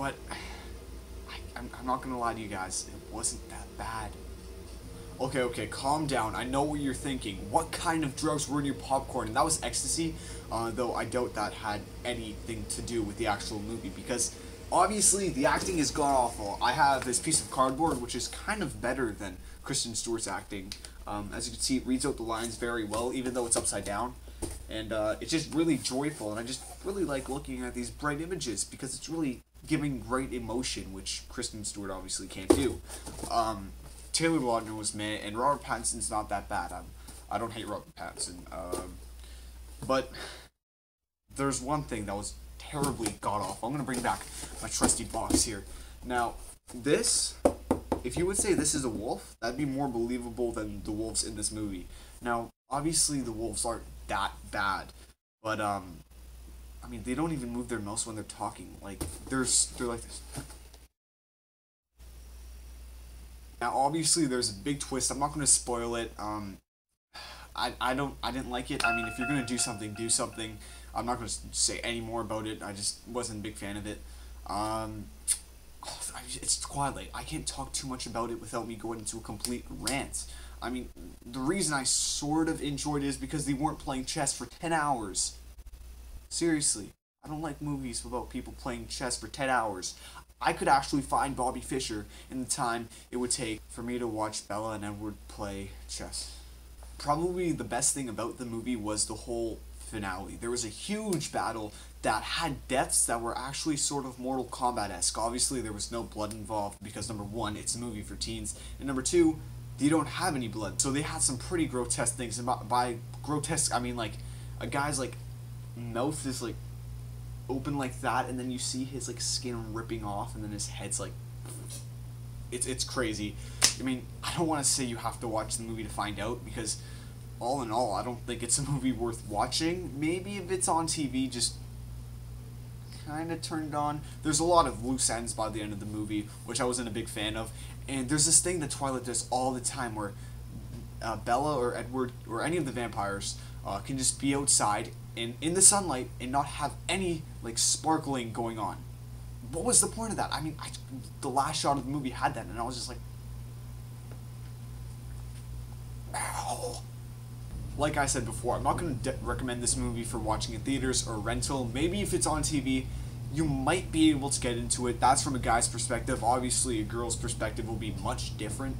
but I'm not gonna lie to you guys, it wasn't that bad. Okay, calm down. I know what you're thinking. What kind of drugs were in your popcorn? And that was ecstasy, though I doubt that had anything to do with the actual movie, because obviously the acting is god-awful. I have this piece of cardboard, which is kind of better than Kristen Stewart's acting. As you can see, it reads out the lines very well, even though it's upside down. And it's just really joyful, and I just really like looking at these bright images, because it's really giving great emotion, which Kristen Stewart obviously can't do. Taylor Lautner was meh, and Robert Pattinson's not that bad. I don't hate Robert Pattinson. But there's one thing that was terribly god-awful. I'm going to bring back my trusty box here. Now, this, if you would say this is a wolf, that'd be more believable than the wolves in this movie. Now, obviously the wolves aren't that bad, but, I mean, they don't even move their mouths when they're talking. Like, they're like this. Now, obviously, there's a big twist. I'm not going to spoil it. I didn't like it. I mean, if you're going to do something, do something. I'm not going to say any more about it. I just wasn't a big fan of it. It's Twilight. I can't talk too much about it without me going into a complete rant. I mean, the reason I sort of enjoyed it is because they weren't playing chess for 10 hours. Seriously. I don't like movies about people playing chess for 10 hours. I could actually find Bobby Fischer in the time it would take for me to watch Bella and Edward play chess. Probably the best thing about the movie was the whole finale. There was a huge battle that had deaths that were actually sort of Mortal Kombat-esque. Obviously, there was no blood involved because, number one, it's a movie for teens, and number two, they don't have any blood. So they had some pretty grotesque things, and by grotesque, I mean, like, a guy's, like, mouth is, like, open like that, and then you see his like skin ripping off, and then his head's like, it's crazy. I mean, I don't want to say you have to watch the movie to find out, because all in all, I don't think it's a movie worth watching. Maybe if it's on TV, just kind of turned on. There's a lot of loose ends by the end of the movie, which I wasn't a big fan of, and there's this thing that Twilight does all the time where Bella or Edward or any of the vampires can just be outside in the sunlight and not have any like sparkling going on. What was the point of that? I mean, the last shot of the movie had that, and I was just like, ow. Like I said before, I'm not going to recommend this movie for watching in theaters or rental. Maybe if it's on TV, you might be able to get into it. That's from a guy's perspective. Obviously, a girl's perspective will be much different.